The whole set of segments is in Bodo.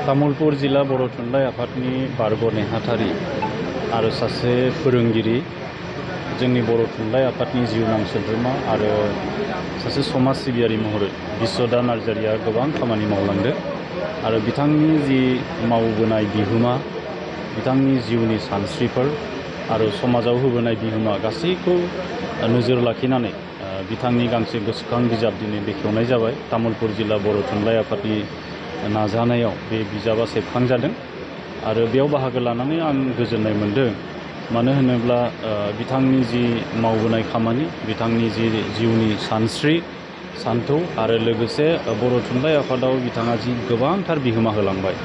तामुलपुर जिल्ला बर' थुनलाइ आफादनि बारग' नेहाथारि आरो सासे फोरोंगिरि, जोंनि बर' थुनलाइ आफादनि जिउनां सोद्रोमा आरो सासे समाज सिबियारि महरै बिस्वदा नार्जारिया गोबां खामानि मावलांदों आरो बिथांनि जि मावबोनाय बिहोमा, बिथांनि जिउनि सानस्रिफोर आरो समाजाव होबोनाय बिहोमा गासैखौ नोजोर लाखिनानै बिथांनि गांसे गोसोखां बिजाब दिनै बेखेवनाय जाबाय। तामुलपुर जिल्ला बर' थुनलाइ आफादनि नाजानायाव बे बिजाबा सेबखांजादों आरो बेयाव बाहागो लानानै आं गोजोननाय मोनदों। मानो होनोब्ला बिथांनि जि मावबोनाय खामानि, बिथांनि जि जिउनि सानस्रि सान्थौ आरो लोगोसे बर' थुनलाइ आफादाव बिथाङा जि गोबांथार बिहोमा होलांबाय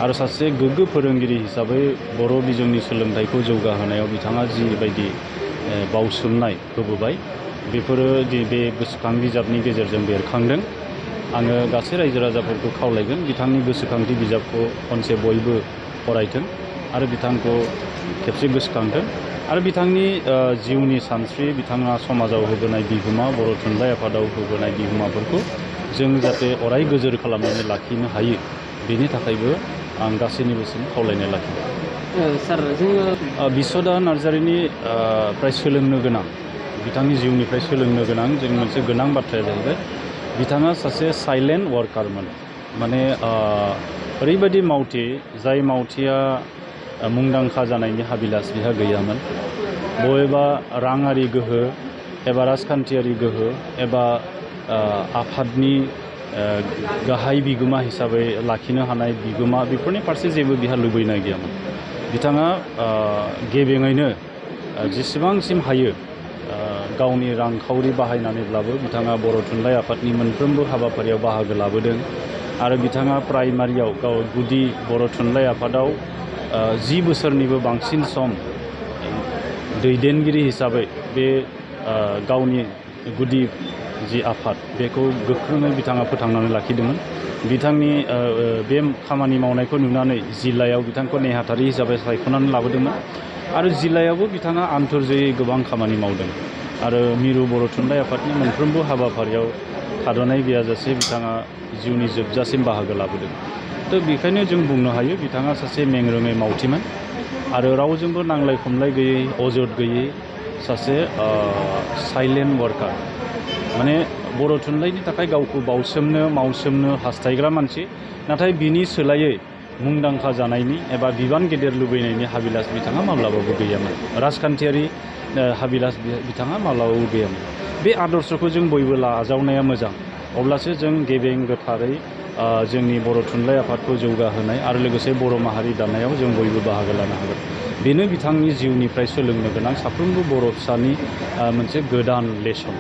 आरो सासे गोग्गो फोरोंगिरि हिसाबै बर' बिजोंनि सोलोंथाइखौ जौगाहोनायाव बिथाङा जिबायदि बावसोमनाय होबोबाय, बेफोरो बे गोसोखां बिजाबनि गेजेरजों बेरखांदों। आङो गासै रायजो राजाफोरखौ खावलायगोन बिथांनि गोसोखांथि बिजाबखौ खनसे बयबो फरायथों आरो बिथांखौ खेबसे गोसोखांथों आरो बिथांनि जिउनि सानस्रि, बिथाङा समाजाव होबोनाय बिहोमा, बर' थुनलाइ आफादाव होबोनाय बिहोमाफोरखौ जों जाहाथे अराय गोजोर खालामनानै लाखिनो हायो, बेनि थाखायबो आं गासैनिबोसिम खावलायनाय लाखिबाय। सार, जोङो बिस्वदा नार्जारिनि फ्राय सोलोंनो गोनां, बिथांनि जिउनिफ्राय सोलोंनो गोनां जों मोनसे गोनां बाथ्राया जाहैबाय बिथाङा सासे साइलेन्ट वार्कारमोन। माने ओरैबायदि मावथि, जाय मावथिया मुंदांखा जानायनि हाबिलास बिहा गैयामोन। बबेबा राङारि गोहो एबा राजखान्थियारि गोहो एबा आफादनि गाहाय बिगोमा हिसाबै लाखिनो हानाय बिगोमा, बेफोरनि फारसे जेबो बिहा लुबैनाय गैयामोन। बिथाङा गेबेङैनो जेसेबांसिम हायो गावनि रांखावरि बाहायनानैब्लाबो बिथाङा बर' थुनलाइ आफादनि मोनफ्रोमबो हाबाफारियाव बाहागो लाबोदों आरो बिथाङा प्राइमारियाव गाव गुदि बर' थुनलाइ आफादाव 10 बोसोरनिबो बांसिन सम दैदेनगिरि हिसाबै बे गावनि गुदि जि आफाद बेखौ गोख्रोङै बिथाङा फोथांनानै लाखिदोंमोन। बिथांनि बे खामानि मावनायखौ नुनानै जिल्लायाव बिथांखौ नेहाथारि हिसाबै सायख'नानै लाबोदोंमोन आरो जिल्लायावबो बिथाङा आन्थोरजयै गोबां खामानि मावदों आरो मिरु बर' थुनलाइ आफादनि मोनफ्रोमबो हाबाफारियाव थाद'नाय गैयाजासे बिथाङा जिउनि जोबजासिम बाहागो लाबोदों। थ' बेखायनो जों बुंनो हायो बिथाङा सासे मेंरोङै मावथिमोन आरो रावजोंबो नांलाय खमलाय गैयै, अजद गैयै सासे साइलेन्ट वार्कार। माने बर' थुनलाइनि थाखाय गावखौ मावसोमनो हास्थायग्रा मानसि, नाथाय बिनि सोलायै मुंदांखा जानायनि एबा बिबान गेदेर लुबैनायनि हाबिलास बिथाङा माब्लाबाबो गैयामोन। राजखान्थियारि हाबिलास बिथाङा माब्लाबाबो गैयामोन। बे आदर्शखौ जों बयबो आजावनाया मोजां, अब्लासो जों गेबें गोथारै जोंनि बर' थुनलाइ आफादखौ जौगाहोनाय आरो लोगोसे बर' माहारि दानायाव जों बयबो बाहागो लानो हागोन। बेनो बिथांनि जिउनिफ्राय सोलोंनो गोनां साफ्रोमबो बर' फिसानि मोनसे गोदान लेसन।